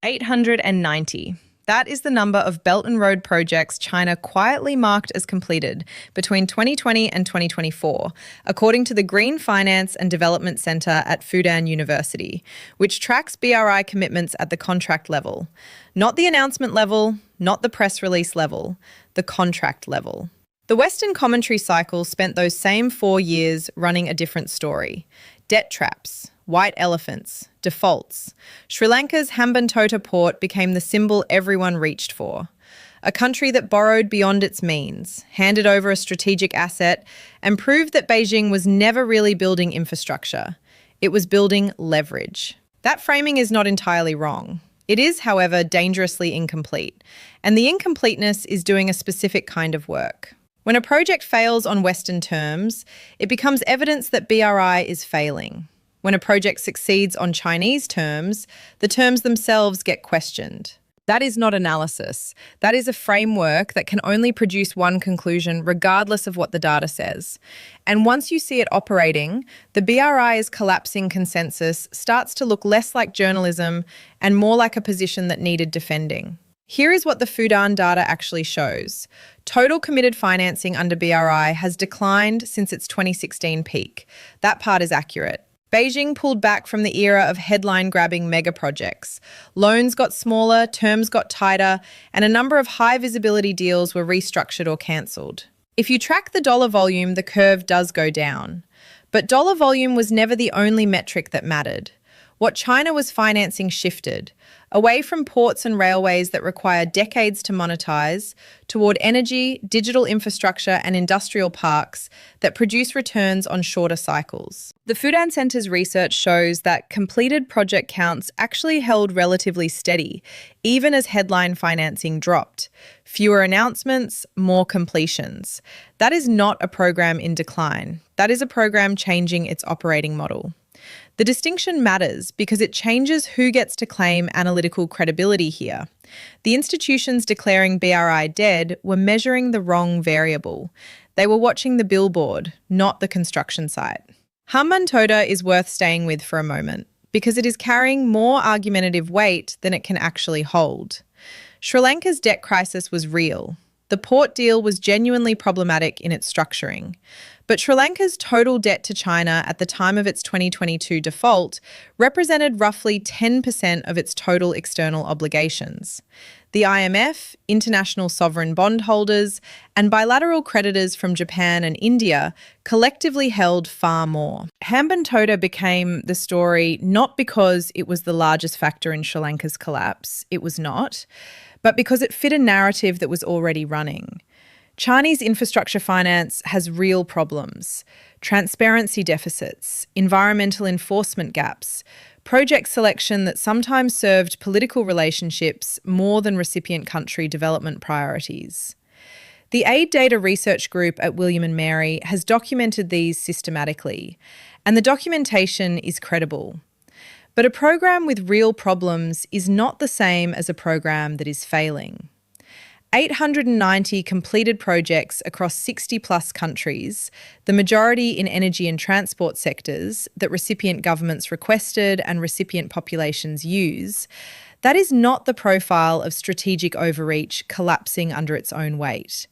890. That is the number of Belt and Road projects China quietly marked as completed between 2020 and 2024, according to the Green Finance and Development Centre at Fudan University, which tracks BRI commitments at the contract level. Not the announcement level, not the press release level, the contract level. The Western commentary cycle spent those same 4 years running a different story. Debt traps, white elephants, defaults. Sri Lanka's Hambantota port became the symbol everyone reached for. A country that borrowed beyond its means, handed over a strategic asset, and proved that Beijing was never really building infrastructure. It was building leverage. That framing is not entirely wrong. It is, however, dangerously incomplete, and the incompleteness is doing a specific kind of work. When a project fails on Western terms, it becomes evidence that BRI is failing. When a project succeeds on Chinese terms, the terms themselves get questioned. That is not analysis. That is a framework that can only produce one conclusion regardless of what the data says. And once you see it operating, the BRI's collapsing consensus starts to look less like journalism and more like a position that needed defending. Here is what the Fudan data actually shows. Total committed financing under BRI has declined since its 2016 peak. That part is accurate. Beijing pulled back from the era of headline-grabbing mega projects. Loans got smaller, terms got tighter, and a number of high-visibility deals were restructured or cancelled. If you track the dollar volume, the curve does go down. But dollar volume was never the only metric that mattered. What China was financing shifted, away from ports and railways that require decades to monetize, toward energy, digital infrastructure and industrial parks that produce returns on shorter cycles. The Fudan Centre's research shows that completed project counts actually held relatively steady, even as headline financing dropped. Fewer announcements, more completions. That is not a program in decline. That is a program changing its operating model. The distinction matters because it changes who gets to claim analytical credibility here. The institutions declaring BRI dead were measuring the wrong variable. They were watching the billboard, not the construction site. Hambantota is worth staying with for a moment because it is carrying more argumentative weight than it can actually hold. Sri Lanka's debt crisis was real. The port deal was genuinely problematic in its structuring. But Sri Lanka's total debt to China at the time of its 2022 default represented roughly 10% of its total external obligations. The IMF, international sovereign bondholders, and bilateral creditors from Japan and India collectively held far more. Hambantota became the story not because it was the largest factor in Sri Lanka's collapse, it was not, but because it fit a narrative that was already running. Chinese infrastructure finance has real problems: transparency deficits, environmental enforcement gaps, project selection that sometimes served political relationships more than recipient country development priorities. The AidData research group at William and Mary has documented these systematically, and the documentation is credible. But a program with real problems is not the same as a program that is failing. 890 completed projects across 60-plus countries, the majority in energy and transport sectors that recipient governments requested and recipient populations use, that is not the profile of strategic overreach collapsing under its own weight.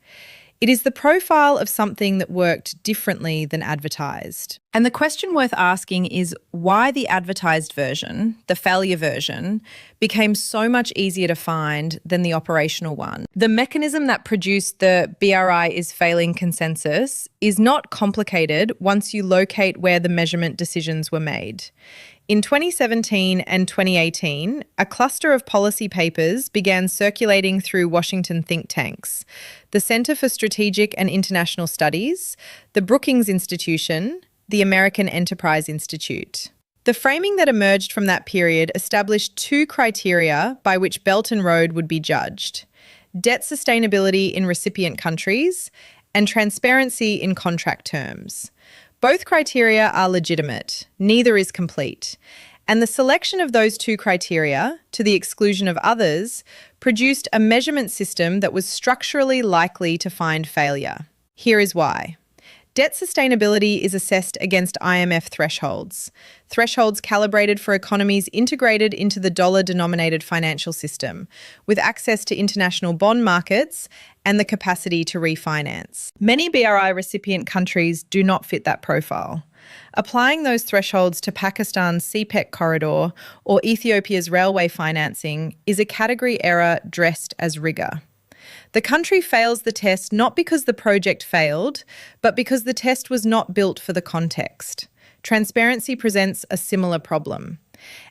It is the profile of something that worked differently than advertised. And the question worth asking is why the advertised version, the failure version, became so much easier to find than the operational one. The mechanism that produced the BRI is failing consensus is not complicated once you locate where the measurement decisions were made. In 2017 and 2018, a cluster of policy papers began circulating through Washington think tanks: the Center for Strategic and International Studies, the Brookings Institution, the American Enterprise Institute. The framing that emerged from that period established two criteria by which Belt and Road would be judged: debt sustainability in recipient countries and transparency in contract terms. Both criteria are legitimate, neither is complete, and the selection of those two criteria, to the exclusion of others, produced a measurement system that was structurally likely to find failure. Here is why. Debt sustainability is assessed against IMF thresholds calibrated for economies integrated into the dollar-denominated financial system, with access to international bond markets and the capacity to refinance. Many BRI recipient countries do not fit that profile. Applying those thresholds to Pakistan's CPEC corridor or Ethiopia's railway financing is a category error dressed as rigour. The country fails the test not because the project failed, but because the test was not built for the context. Transparency presents a similar problem.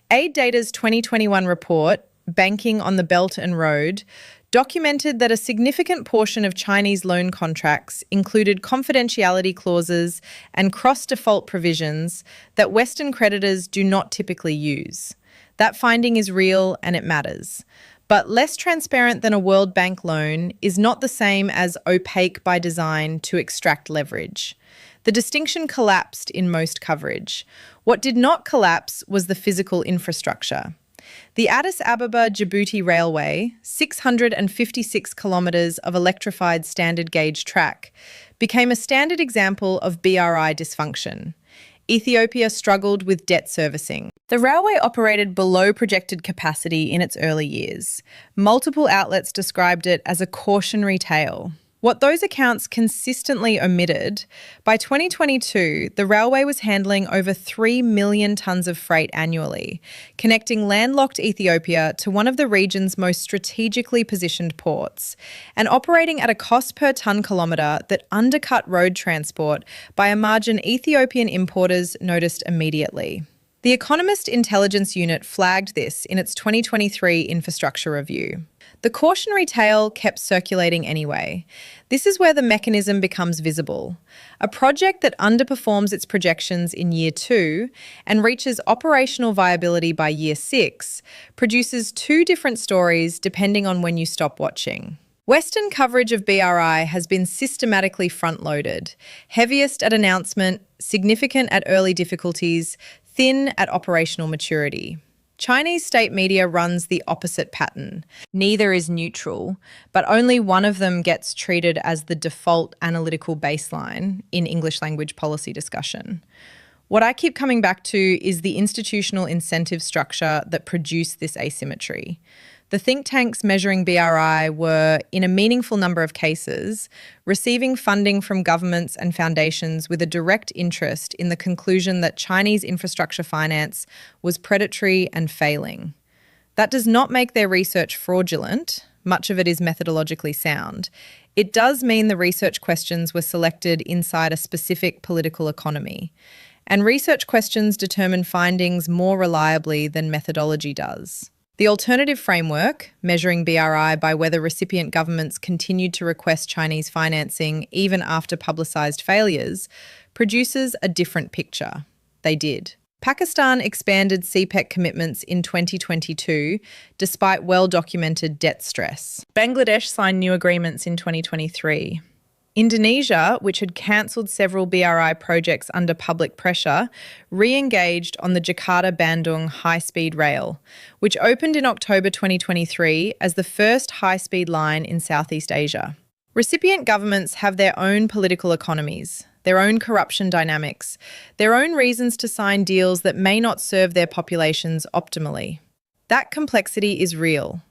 AidData's 2021 report, Banking on the Belt and Road, documented that a significant portion of Chinese loan contracts included confidentiality clauses and cross-default provisions that Western creditors do not typically use. That finding is real and it matters. But less transparent than a World Bank loan is not the same as opaque by design to extract leverage. The distinction collapsed in most coverage. What did not collapse was the physical infrastructure. The Addis Ababa-Djibouti Railway, 656 kilometres of electrified standard gauge track, became a standard example of BRI dysfunction. Ethiopia struggled with debt servicing. The railway operated below projected capacity in its early years. Multiple outlets described it as a cautionary tale. What those accounts consistently omitted, by 2022, the railway was handling over 3 million tonnes of freight annually, connecting landlocked Ethiopia to one of the region's most strategically positioned ports, and operating at a cost per tonne kilometre that undercut road transport by a margin Ethiopian importers noticed immediately. The Economist Intelligence Unit flagged this in its 2023 infrastructure review. The cautionary tale kept circulating anyway. This is where the mechanism becomes visible. A project that underperforms its projections in year 2 and reaches operational viability by year 6 produces two different stories depending on when you stop watching. Western coverage of BRI has been systematically front-loaded, heaviest at announcement, significant at early difficulties, thin at operational maturity. Chinese state media runs the opposite pattern. Neither is neutral, but only one of them gets treated as the default analytical baseline in English language policy discussion. What I keep coming back to is the institutional incentive structure that produced this asymmetry. The think tanks measuring BRI were, in a meaningful number of cases, receiving funding from governments and foundations with a direct interest in the conclusion that Chinese infrastructure finance was predatory and failing. That does not make their research fraudulent. Much of it is methodologically sound. It does mean the research questions were selected inside a specific political economy. And research questions determine findings more reliably than methodology does. The alternative framework, measuring BRI by whether recipient governments continued to request Chinese financing even after publicised failures, produces a different picture. They did. Pakistan expanded CPEC commitments in 2022 despite well-documented debt stress. Bangladesh signed new agreements in 2023. Indonesia, which had cancelled several BRI projects under public pressure, re-engaged on the Jakarta-Bandung high-speed rail, which opened in October 2023 as the first high-speed line in Southeast Asia. Recipient governments have their own political economies, their own corruption dynamics, their own reasons to sign deals that may not serve their populations optimally. That complexity is real.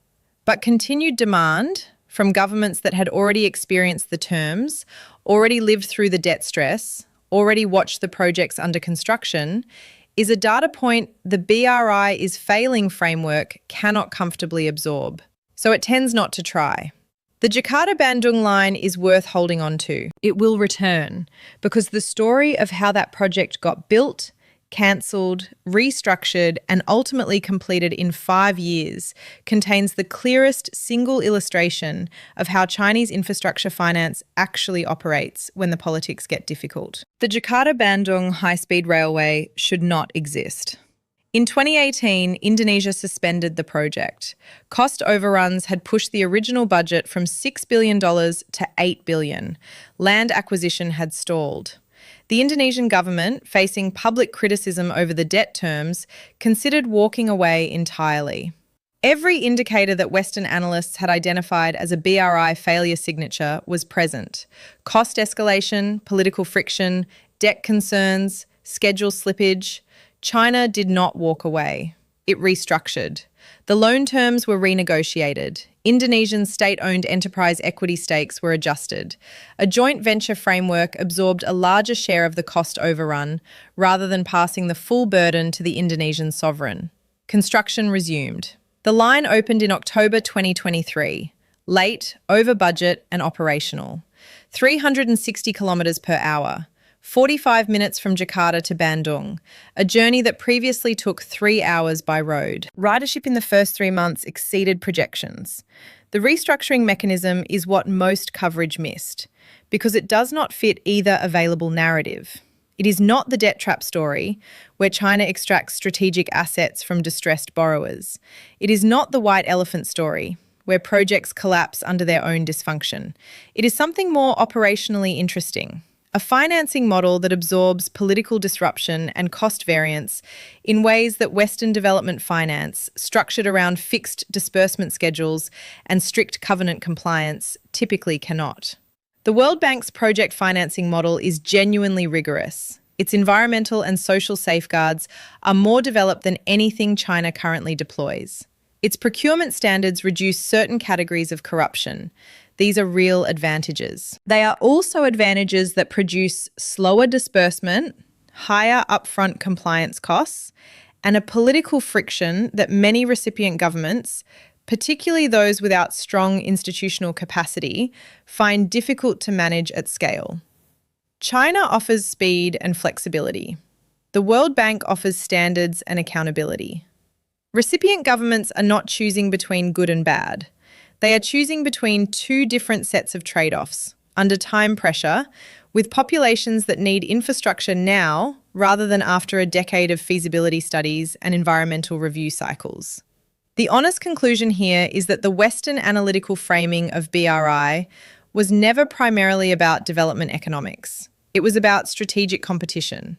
But continued demand from governments that had already experienced the terms, already lived through the debt stress, already watched the projects under construction, is a data point the BRI is failing framework cannot comfortably absorb. So it tends not to try. The Jakarta-Bandung line is worth holding on to. It will return because the story of how that project got built, cancelled, restructured, and ultimately completed in 5 years contains the clearest single illustration of how Chinese infrastructure finance actually operates when the politics get difficult. The Jakarta-Bandung high-speed railway should not exist. In 2018, Indonesia suspended the project. Cost overruns had pushed the original budget from $6 billion to $8 billion. Land acquisition had stalled. The Indonesian government, facing public criticism over the debt terms, considered walking away entirely. Every indicator that Western analysts had identified as a BRI failure signature was present. Cost escalation, political friction, debt concerns, schedule slippage. China did not walk away. It restructured. The loan terms were renegotiated. Indonesian state-owned enterprise equity stakes were adjusted. A joint venture framework absorbed a larger share of the cost overrun, rather than passing the full burden to the Indonesian sovereign. Construction resumed. The line opened in October 2023, late, over budget and operational. 360 kilometres per hour, 45 minutes from Jakarta to Bandung, a journey that previously took 3 hours by road. Ridership in the first 3 months exceeded projections. The restructuring mechanism is what most coverage missed, because it does not fit either available narrative. It is not the debt trap story, where China extracts strategic assets from distressed borrowers. It is not the white elephant story, where projects collapse under their own dysfunction. It is something more operationally interesting. A financing model that absorbs political disruption and cost variance in ways that Western development finance, structured around fixed disbursement schedules and strict covenant compliance, typically cannot. The World Bank's project financing model is genuinely rigorous. Its environmental and social safeguards are more developed than anything China currently deploys. Its procurement standards reduce certain categories of corruption. These are real advantages. They are also advantages that produce slower disbursement, higher upfront compliance costs, and a political friction that many recipient governments, particularly those without strong institutional capacity, find difficult to manage at scale. China offers speed and flexibility. The World Bank offers standards and accountability. Recipient governments are not choosing between good and bad. They are choosing between two different sets of trade-offs, under time pressure, with populations that need infrastructure now rather than after a decade of feasibility studies and environmental review cycles. The honest conclusion here is that the Western analytical framing of BRI was never primarily about development economics. It was about strategic competition.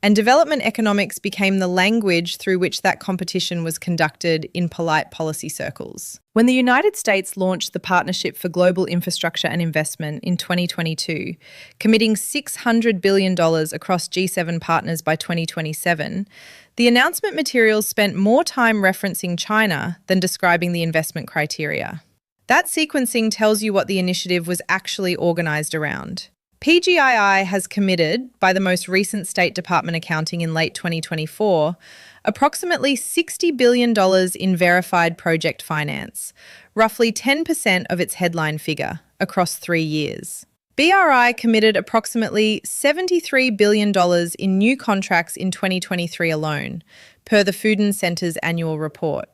And development economics became the language through which that competition was conducted in polite policy circles. When the United States launched the Partnership for Global Infrastructure and Investment in 2022, committing $600 billion across G7 partners by 2027, the announcement materials spent more time referencing China than describing the investment criteria. That sequencing tells you what the initiative was actually organised around. PGII has committed, by the most recent State Department accounting in late 2024, approximately $60 billion in verified project finance, roughly 10% of its headline figure, across 3 years. BRI committed approximately $73 billion in new contracts in 2023 alone, per the Fudan Centre's annual report.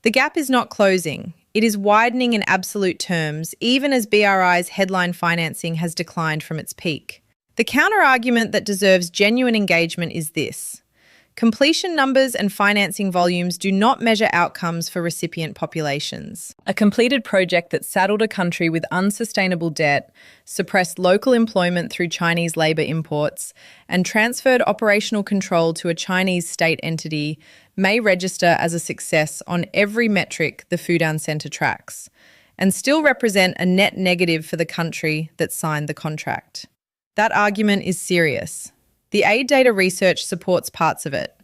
The gap is not closing. It is widening in absolute terms, even as BRI's headline financing has declined from its peak. The counter-argument that deserves genuine engagement is this. Completion numbers and financing volumes do not measure outcomes for recipient populations. A completed project that saddled a country with unsustainable debt, suppressed local employment through Chinese labour imports, and transferred operational control to a Chinese state entity may register as a success on every metric the Fudan Centre tracks, and still represent a net negative for the country that signed the contract. That argument is serious. The AidData research supports parts of it.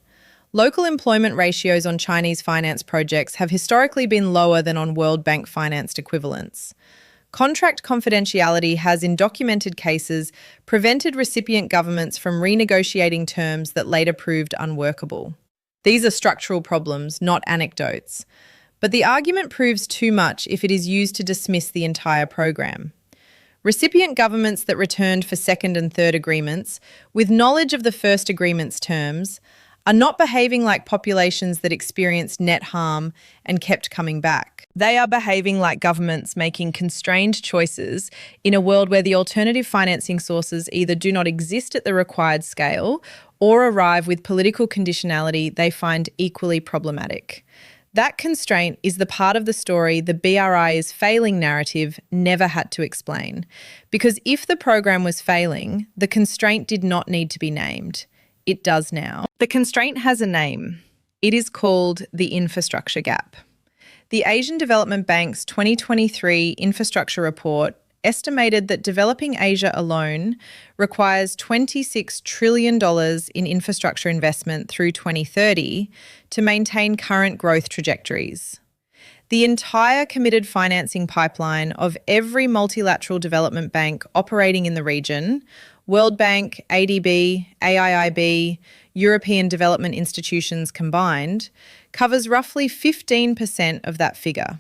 Local employment ratios on Chinese finance projects have historically been lower than on World Bank financed equivalents. Contract confidentiality has, in documented cases, prevented recipient governments from renegotiating terms that later proved unworkable. These are structural problems, not anecdotes. But the argument proves too much if it is used to dismiss the entire program. Recipient governments that returned for second and third agreements, with knowledge of the first agreement's terms, are not behaving like populations that experienced net harm and kept coming back. They are behaving like governments making constrained choices in a world where the alternative financing sources either do not exist at the required scale or arrive with political conditionality they find equally problematic. That constraint is the part of the story the BRI's failing narrative never had to explain. Because if the program was failing, the constraint did not need to be named. It does now. The constraint has a name. It is called the infrastructure gap. The Asian Development Bank's 2023 infrastructure report estimated that developing Asia alone requires $26 trillion in infrastructure investment through 2030 to maintain current growth trajectories. The entire committed financing pipeline of every multilateral development bank operating in the region, World Bank, ADB, AIIB, European development institutions combined, covers roughly 15% of that figure.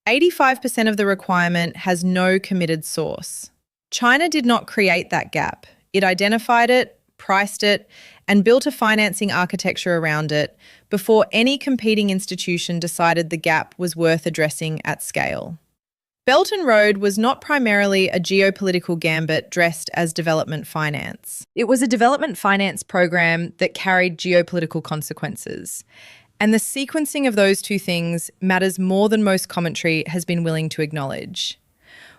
85% of the requirement has no committed source. China did not create that gap. It identified it, priced it, and built a financing architecture around it before any competing institution decided the gap was worth addressing at scale. Belt and Road was not primarily a geopolitical gambit dressed as development finance. It was a development finance program that carried geopolitical consequences. And the sequencing of those two things matters more than most commentary has been willing to acknowledge.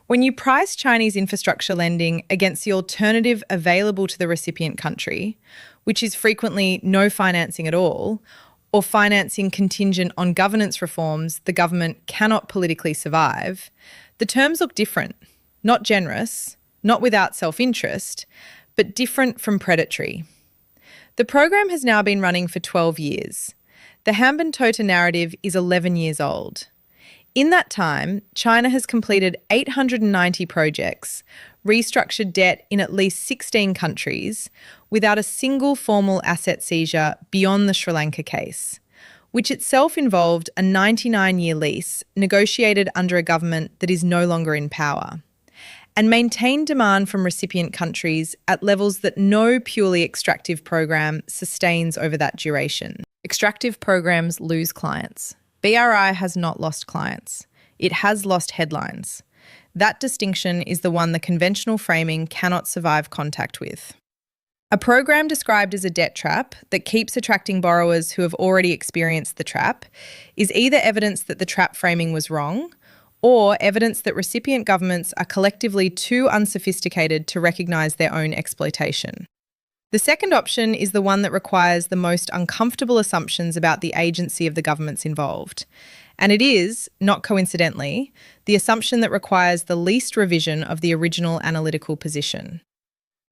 When you price Chinese infrastructure lending against the alternative available to the recipient country, which is frequently no financing at all, or financing contingent on governance reforms the government cannot politically survive, the terms look different. Not generous, not without self-interest, but different from predatory. The program has now been running for 12 years. The Hambantota narrative is 11 years old. In that time, China has completed 890 projects, restructured debt in at least 16 countries, without a single formal asset seizure beyond the Sri Lanka case, which itself involved a 99-year lease negotiated under a government that is no longer in power, and maintained demand from recipient countries at levels that no purely extractive program sustains over that duration. Extractive programs lose clients. BRI has not lost clients. It has lost headlines. That distinction is the one the conventional framing cannot survive contact with. A program described as a debt trap that keeps attracting borrowers who have already experienced the trap is either evidence that the trap framing was wrong or evidence that recipient governments are collectively too unsophisticated to recognise their own exploitation. The second option is the one that requires the most uncomfortable assumptions about the agency of the governments involved. And it is, not coincidentally, the assumption that requires the least revision of the original analytical position.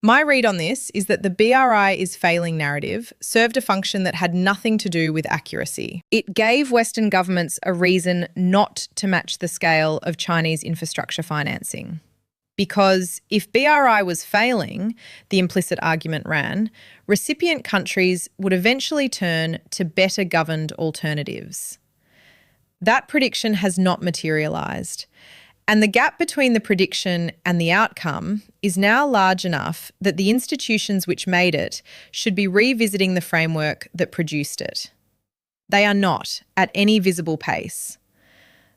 My read on this is that the BRI is failing narrative served a function that had nothing to do with accuracy. It gave Western governments a reason not to match the scale of Chinese infrastructure financing. Because if BRI was failing, the implicit argument ran, recipient countries would eventually turn to better governed alternatives. That prediction has not materialised, and the gap between the prediction and the outcome is now large enough that the institutions which made it should be revisiting the framework that produced it. They are not at any visible pace.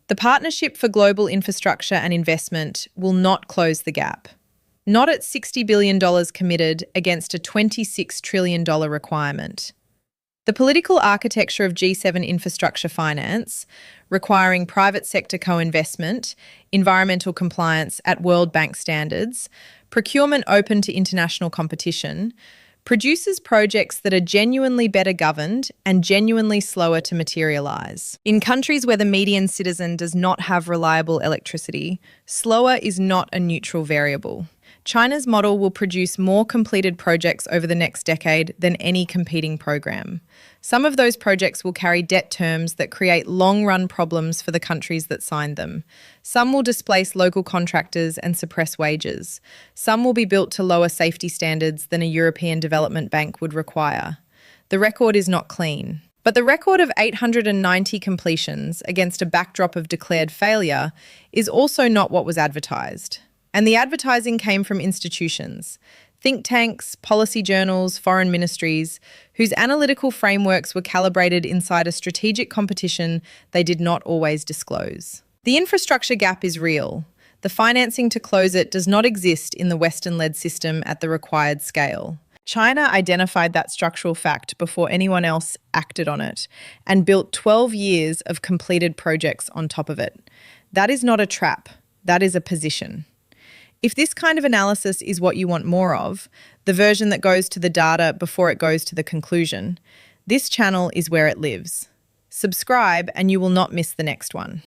The Partnership for Global Infrastructure and Investment will not close the gap. Not at $60 billion committed against a $26 trillion requirement. The political architecture of G7 infrastructure finance, requiring private sector co-investment, environmental compliance at World Bank standards, procurement open to international competition, produces projects that are genuinely better governed and genuinely slower to materialise. In countries where the median citizen does not have reliable electricity, slower is not a neutral variable. China's model will produce more completed projects over the next decade than any competing program. Some of those projects will carry debt terms that create long-run problems for the countries that signed them. Some will displace local contractors and suppress wages. Some will be built to lower safety standards than a European Development Bank would require. The record is not clean. But the record of 890 completions against a backdrop of declared failure is also not what was advertised. And the advertising came from institutions, think tanks, policy journals, foreign ministries, whose analytical frameworks were calibrated inside a strategic competition they did not always disclose. The infrastructure gap is real. The financing to close it does not exist in the Western-led system at the required scale. China identified that structural fact before anyone else acted on it and built 12 years of completed projects on top of it. That is not a trap. That is a position. If this kind of analysis is what you want more of, the version that goes to the data before it goes to the conclusion, this channel is where it lives. Subscribe and you will not miss the next one.